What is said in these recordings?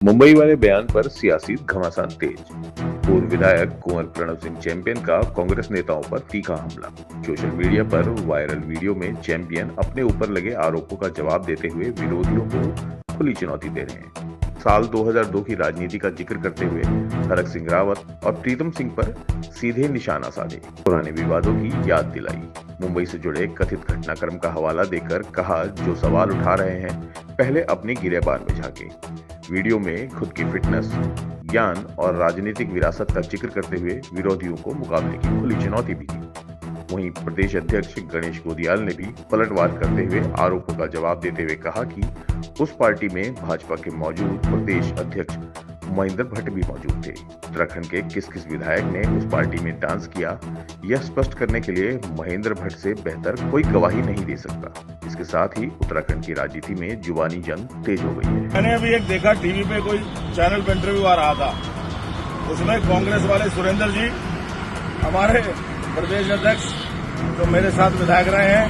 मुंबई वाले बयान पर सियासी घमासान तेज। पूर्व विधायक कुंवर प्रणव सिंह चैंपियन का कांग्रेस नेताओं पर तीखा हमला। सोशल मीडिया पर वायरल वीडियो में चैंपियन अपने ऊपर लगे आरोपों का जवाब देते हुए विरोधियों को खुली चुनौती दे रहे हैं। साल 2002 की राजनीति का जिक्र करते हुए हरक सिंह रावत और प्रीतम सिंह पर सीधे निशाना साधे, पुराने विवादों की याद दिलाई। मुंबई से जुड़े कथित घटनाक्रम का हवाला देकर कहा, जो सवाल उठा रहे हैं पहले अपनी गिरेबान में झांके। वीडियो में खुद की फिटनेस, ज्ञान और राजनीतिक विरासत का जिक्र करते हुए विरोधियों को मुकाबले की खुली चुनौती भी दी। वहीं प्रदेश अध्यक्ष गणेश गोदियाल ने भी पलटवार करते हुए आरोपों का जवाब देते हुए कहा कि उस पार्टी में भाजपा के मौजूद प्रदेश अध्यक्ष महेंद्र भट्ट भी मौजूद थे। उत्तराखंड के किस किस विधायक ने उस पार्टी में डांस किया, यह स्पष्ट करने के लिए महेंद्र भट्ट से बेहतर कोई गवाही नहीं दे सकता। इसके साथ ही उत्तराखंड की राजनीति में जुबानी जंग तेज हो गई है। मैंने अभी एक देखा, टीवी पे कोई चैनल पे इंटरव्यू आ रहा था, उसमें कांग्रेस वाले सुरेंद्र जी, हमारे प्रदेश अध्यक्ष जो मेरे साथ विधायक रहे हैं,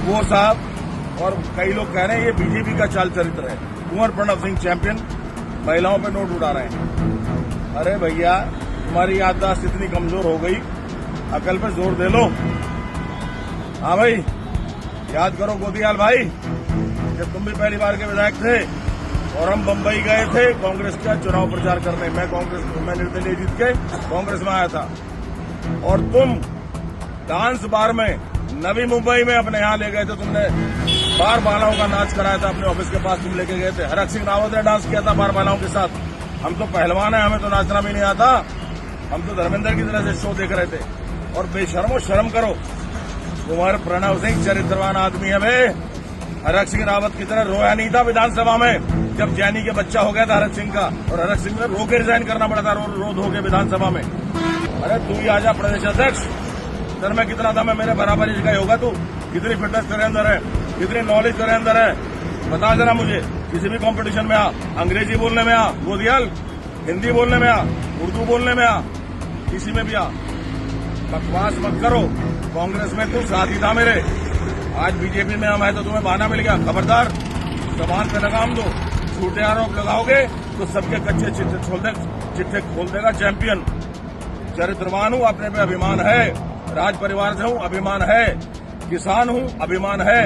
वो साहब और कई लोग कह रहे हैं ये बीजेपी का चाल चरित्र है। कुंवर प्रणव सिंह चैंपियन महिलाओं पे नोट उड़ा रहे हैं। अरे भैया, तुम्हारी याददाश्त इतनी कमजोर हो गई, अकल पे जोर दे लो। हाँ भाई, याद करो गोदियाल भाई, जब तुम भी पहली बार के विधायक थे और हम बंबई गए थे कांग्रेस का चुनाव प्रचार करने। मैं निर्दलीय जीत के कांग्रेस में आया था और तुम डांस बार में नवी मुंबई में अपने यहाँ ले गए थे। तुमने बार बालाओं का नाच कराया था, अपने ऑफिस के पास तुम लेके गए थे। हरक सिंह रावत ने डांस किया था बार बालाओं के साथ। हम तो पहलवान है, हमें तो नाचना भी नहीं आता, हम तो धर्मेंद्र की तरह से शो देख रहे थे। और बेशर्मो, शर्म करो। कुंवर प्रणव सिंह चरित्रवान आदमी है बे। हरक सिंह रावत की तरह रोया नहीं था विधानसभा में जब जैनी के बच्चा हो गया था हरक सिंह का, और हरक सिंह ने रो के रिजाइन करना पड़ा था, रो हो गया विधानसभा में। अरे तू ही आजा प्रदेश अध्यक्ष, सर मैं कितना था, मैं मेरे बराबर एज का ही होगा। तू कितनी फिटनेस तेरे अंदर है, कितनी नॉलेज तेरे अंदर है, बता जरा मुझे। किसी भी कंपटीशन में आ, अंग्रेजी बोलने में आ गोदियाल, हिंदी बोलने में आ, उर्दू बोलने में आ, किसी में भी आ। बकवास मत करो। कांग्रेस में तू साथी था मेरे, आज बीजेपी में हम है तो तुम्हें बहाना मिल गया। खबरदार, जबान पे लगाम दो। झूठे आरोप लगाओगे तो सबके कच्चे चिट्ठे खोल देगा चैंपियन। चरित्रवान हूँ, अपने पे अभिमान है, राज परिवार से हूँ, अभिमान है, किसान हूँ, अभिमान है,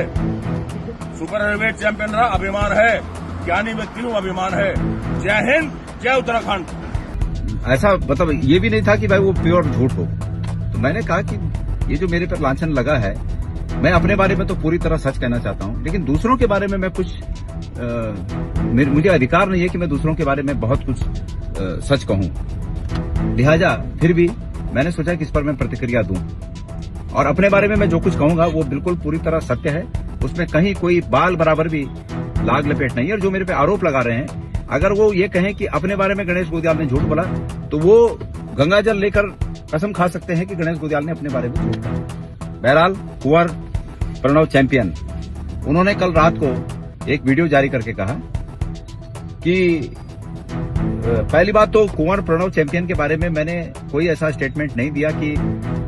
सुपर हेवीवेट चैंपियन रहा, अभिमान है, ज्ञानी व्यक्ति हूँ, अभिमान है। जय हिंद, जय उत्तराखंड। ऐसा मतलब ये भी नहीं था कि भाई वो प्योर झूठ हो। तो मैंने कहा कि ये जो मेरे पर लांछन लगा है, मैं अपने बारे में तो पूरी तरह सच कहना चाहता हूँ, लेकिन दूसरों के बारे में मैं कुछ मुझे अधिकार नहीं है कि मैं दूसरों के बारे में बहुत कुछ सच कहूँ। लिहाजा फिर भी मैंने सोचा कि इस पर मैं प्रतिक्रिया दूं, और अपने बारे में मैं जो कुछ कहूंगा वो बिल्कुल पूरी तरह सत्य है। उसमें कहीं कोई बाल बराबर भी लाग लपेट नहीं है। और जो मेरे पे आरोप लगा रहे हैं, अगर वो ये कहें कि अपने बारे में गणेश गोदियाल ने झूठ बोला, तो वो गंगाजल लेकर कसम खा सकते हैं कि गणेश गोदियाल ने अपने बारे में झूठ कहा। बहरहाल, कुंवर प्रणव चैंपियन, उन्होंने कल रात को एक वीडियो जारी करके कहा कि पहली बात तो कुंवर प्रणव चैंपियन के बारे में मैंने कोई ऐसा स्टेटमेंट नहीं दिया कि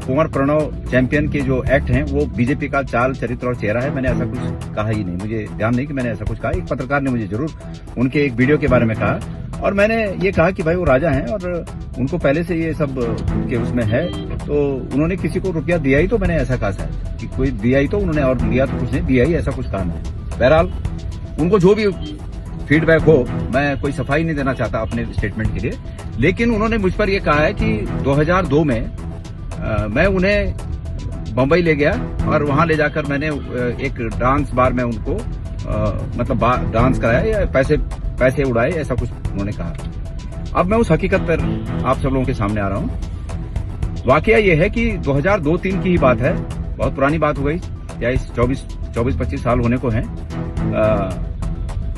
कुंवर प्रणव चैंपियन के जो एक्ट हैं वो बीजेपी का चाल चरित्र और चेहरा है। मैंने ऐसा कुछ कहा ही नहीं, मुझे ध्यान नहीं कि मैंने ऐसा कुछ कहा। एक पत्रकार ने मुझे जरूर उनके एक वीडियो के बारे में कहा, और मैंने ये कहा कि भाई वो राजा हैं और उनको पहले से ये सब के उसमें है, तो उन्होंने किसी को रुपया दिया ही, तो मैंने ऐसा कहा है कि कोई दिया ही तो उन्होंने, और लिया तो कुछ नहीं, दिया ही, ऐसा कुछ कहा नहीं। बहरहाल, उनको जो भी फीडबैक हो, मैं कोई सफाई नहीं देना चाहता अपने स्टेटमेंट के लिए, लेकिन उन्होंने मुझ पर यह कहा है कि 2002 में मैं उन्हें बंबई ले गया और वहां ले जाकर मैंने एक डांस बार में उनको मतलब डांस कराया या पैसे उड़ाए, ऐसा कुछ उन्होंने कहा। अब मैं उस हकीकत पर आप सब लोगों के सामने आ रहा हूं। वाकया यह है कि 2002-03 की ही बात है, बहुत पुरानी बात हो गई, या 24-25 साल होने को है।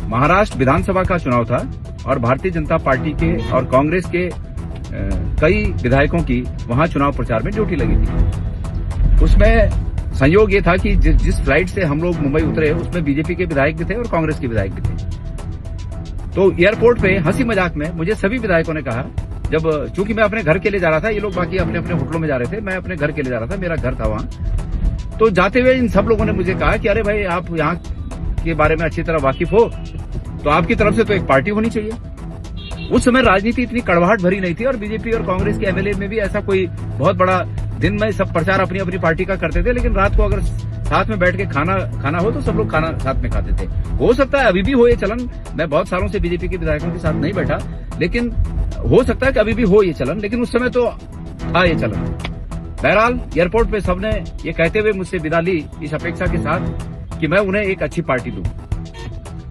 महाराष्ट्र विधानसभा का चुनाव था और भारतीय जनता पार्टी के और कांग्रेस के कई विधायकों की वहां चुनाव प्रचार में ड्यूटी लगी थी। उसमें संयोग ये था कि जिस फ्लाइट से हम लोग मुंबई उतरे, उसमें बीजेपी के विधायक भी थे और कांग्रेस के विधायक भी थे। तो एयरपोर्ट पे हंसी मजाक में मुझे सभी विधायकों ने कहा, जब चूंकि मैं अपने घर के लिए जा रहा था, ये लोग बाकी अपने अपने होटलों में जा रहे थे, मैं अपने घर के लिए जा रहा था, मेरा घर था वहां। तो जाते हुए इन सब लोगों ने मुझे कहा कि अरे भाई, आप यहाँ के बारे में अच्छी तरह वाकिफ हो, तो आपकी तरफ से तो एक पार्टी होनी चाहिए। उस समय राजनीति इतनी कड़वाहट भरी नहीं थी और बीजेपी और कांग्रेस के एमएलए में भी ऐसा कोई बहुत बड़ा, दिन में सब प्रचार अपनी अपनी पार्टी का करते थे, लेकिन रात को अगर साथ में बैठ के खाना हो तो सब लोग खाना साथ में खाते थे। हो सकता है अभी भी हो ये चलन, मैं बहुत सालों से बीजेपी के विधायकों के साथ नहीं बैठा, लेकिन हो सकता है कि अभी भी हो ये चलन, लेकिन उस समय तो था ये चलन। बहरहाल एयरपोर्ट पे सबने ये कहते हुए मुझसे विदा ली इस अपेक्षा के साथ कि मैं उन्हें एक अच्छी पार्टी दूं।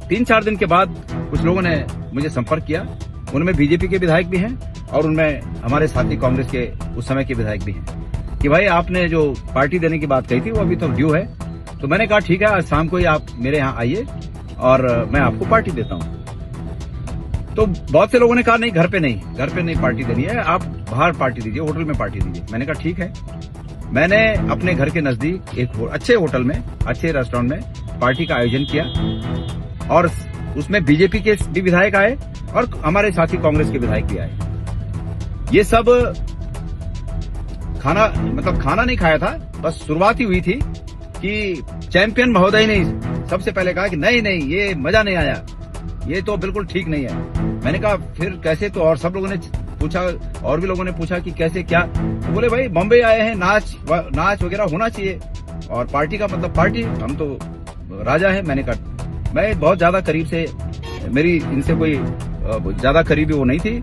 3-4 दिन के बाद कुछ लोगों ने मुझे संपर्क किया, उनमें बीजेपी के विधायक भी हैं और उनमें हमारे साथी कांग्रेस के उस समय के विधायक भी हैं, कि भाई आपने जो पार्टी देने की बात कही थी वो अभी तो ड्यू है। तो मैंने कहा ठीक है, आज शाम को ही आप मेरे यहाँ आइए और मैं आपको पार्टी देता हूँ। तो बहुत से लोगों ने कहा नहीं, घर पे नहीं पार्टी देनी है, आप बाहर पार्टी दीजिए, होटल में पार्टी दीजिए। मैंने कहा ठीक है। मैंने अपने घर के नजदीक एक अच्छे होटल में, अच्छे रेस्टोरेंट में पार्टी का आयोजन किया और उसमें बीजेपी के भी विधायक आए और हमारे साथी कांग्रेस के विधायक भी आए। ये सब खाना नहीं खाया था, बस शुरुआत ही हुई थी कि चैंपियन महोदय ने सबसे पहले कहा कि नहीं ये मजा नहीं आया, ये तो बिल्कुल ठीक नहीं है। मैंने कहा फिर कैसे? तो और सब लोगों ने पूछा, और भी लोगों ने पूछा कि कैसे क्या? तो बोले भाई बम्बई आए हैं, नाच वगैरह होना चाहिए और पार्टी का मतलब पार्टी, हम तो राजा है। मैंने कहा मैं बहुत ज्यादा करीब से, मेरी इनसे कोई ज्यादा करीबी वो नहीं थी,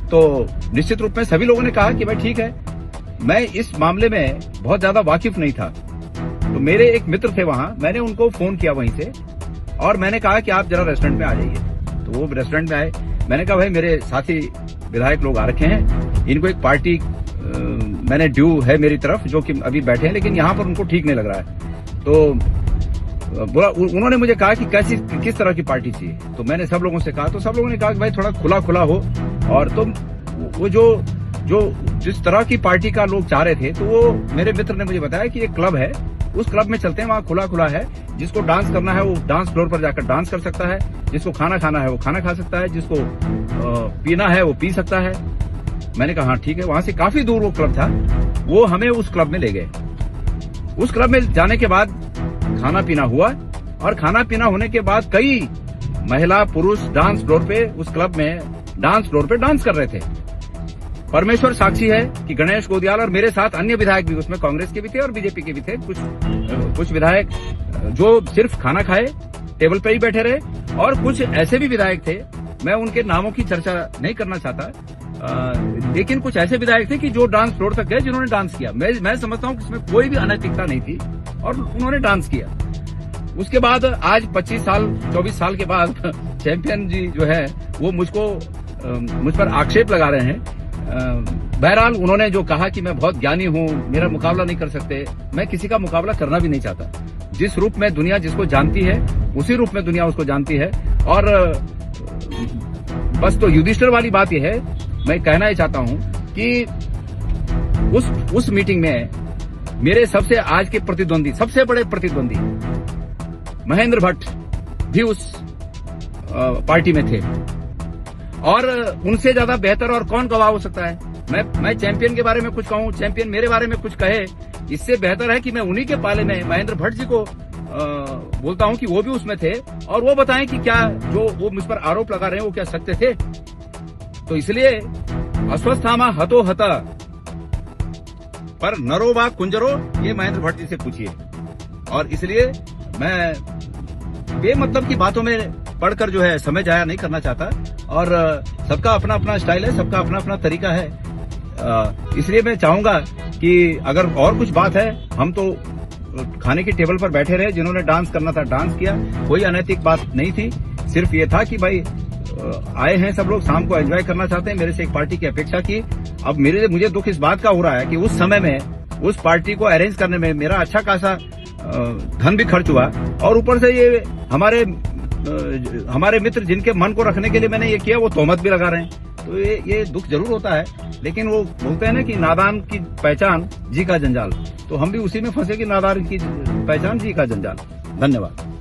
तो निश्चित रूप में सभी लोगों ने कहा कि भाई ठीक है। मैं इस मामले में बहुत ज्यादा वाकिफ नहीं था, तो मेरे एक मित्र थे वहां, मैंने उनको फोन किया वहीं से और मैंने कहा कि आप जरा रेस्टोरेंट में आ जाइए। तो वो रेस्टोरेंट में आए। मैंने कहा भाई मेरे साथी विधायक लोग आ रखे हैं, इनको एक पार्टी मैंने ड्यू है मेरी तरफ, जो कि अभी बैठे हैं, लेकिन यहाँ पर उनको ठीक नहीं लग रहा है। तो बोला, उन्होंने मुझे कहा कि किस तरह की पार्टी चाहिए। तो मैंने सब लोगों से कहा, तो सब लोगों ने कहा कि भाई थोड़ा खुला हो, और तो वो जो जिस तरह की पार्टी का लोग चाह रहे थे, तो वो मेरे मित्र ने मुझे बताया कि एक क्लब है, उस क्लब में चलते हैं, वहाँ खुला है, जिसको डांस करना है वो डांस फ्लोर पर जाकर डांस कर सकता है, जिसको खाना खाना है वो खाना खा सकता है, जिसको पीना है वो पी सकता है। मैंने कहा हाँ ठीक है। वहां से काफी दूर वो क्लब था, वो हमें उस क्लब में ले गए। उस क्लब में जाने के बाद खाना पीना हुआ और खाना पीना होने के बाद कई महिला पुरुष डांस फ्लोर पे, उस क्लब में डांस फ्लोर पे डांस कर रहे थे। परमेश्वर साक्षी है कि गणेश गोदियाल और मेरे साथ अन्य विधायक भी, उसमें कांग्रेस के भी थे और बीजेपी के भी थे, कुछ विधायक जो सिर्फ खाना खाए, टेबल पर ही बैठे रहे, और कुछ ऐसे भी विधायक थे, मैं उनके नामों की चर्चा नहीं करना चाहता, लेकिन कुछ ऐसे विधायक थे कि जो डांस फ्लोर तक गए, जिन्होंने डांस किया। मैं समझता हूं कि इसमें कोई भी अनैतिकता नहीं थी और उन्होंने डांस किया। उसके बाद आज 24 साल के बाद चैंपियन जी जो है वो मुझ पर आक्षेप लगा रहे हैं। बहरहाल उन्होंने जो कहा कि मैं बहुत ज्ञानी हूं, मेरा मुकाबला नहीं कर सकते, मैं किसी का मुकाबला करना भी नहीं चाहता। जिस रूप में दुनिया जिसको जानती है, उसी रूप में दुनिया उसको जानती है। और बस तो युधिष्ठिर वाली बात यह है, मैं कहना ही चाहता हूं कि उस मीटिंग में मेरे सबसे आज के प्रतिद्वंदी, सबसे बड़े प्रतिद्वंदी महेंद्र भट्ट भी उस पार्टी में थे, और उनसे ज्यादा बेहतर और कौन गवाह हो सकता है? मैं चैंपियन के बारे में कुछ कहूं, चैंपियन मेरे बारे में कुछ कहे, इससे बेहतर है कि मैं उन्हीं के पाले में महेंद्र भट्ट जी को बोलता हूं कि वो भी उसमें थे और वो बताएं कि क्या जो वो मुझ पर आरोप लगा रहे हैं वो क्या सत्य थे। तो इसलिए अश्वस्थामा हतो हता पर नरो वा कुंजरो, ये महेंद्र भट्ट जी से पूछिए। और इसलिए मैं बेमतलब की बातों में पढ़कर जो है समय जाया नहीं करना चाहता, और सबका अपना अपना स्टाइल है, सबका अपना अपना तरीका है। इसलिए मैं चाहूंगा कि अगर और कुछ बात है, हम तो खाने की टेबल पर बैठे रहे, जिन्होंने डांस करना था डांस किया, कोई अनैतिक बात नहीं थी। सिर्फ ये था कि भाई आए हैं सब लोग, शाम को एंजॉय करना चाहते हैं, मेरे से एक पार्टी की अपेक्षा की। अब मुझे दुख इस बात का हो रहा है कि उस समय में उस पार्टी को अरेंज करने में मेरा अच्छा खासा धन भी खर्च हुआ, और ऊपर से ये हमारे मित्र जिनके मन को रखने के लिए मैंने ये किया, वो तोहमत भी लगा रहे हैं। तो ये दुख जरूर होता है, लेकिन वो बोलते हैं ना कि नादान की पहचान जी का जंजाल, तो हम भी उसी में फंसे कि नादान की पहचान जी का जंजाल। धन्यवाद।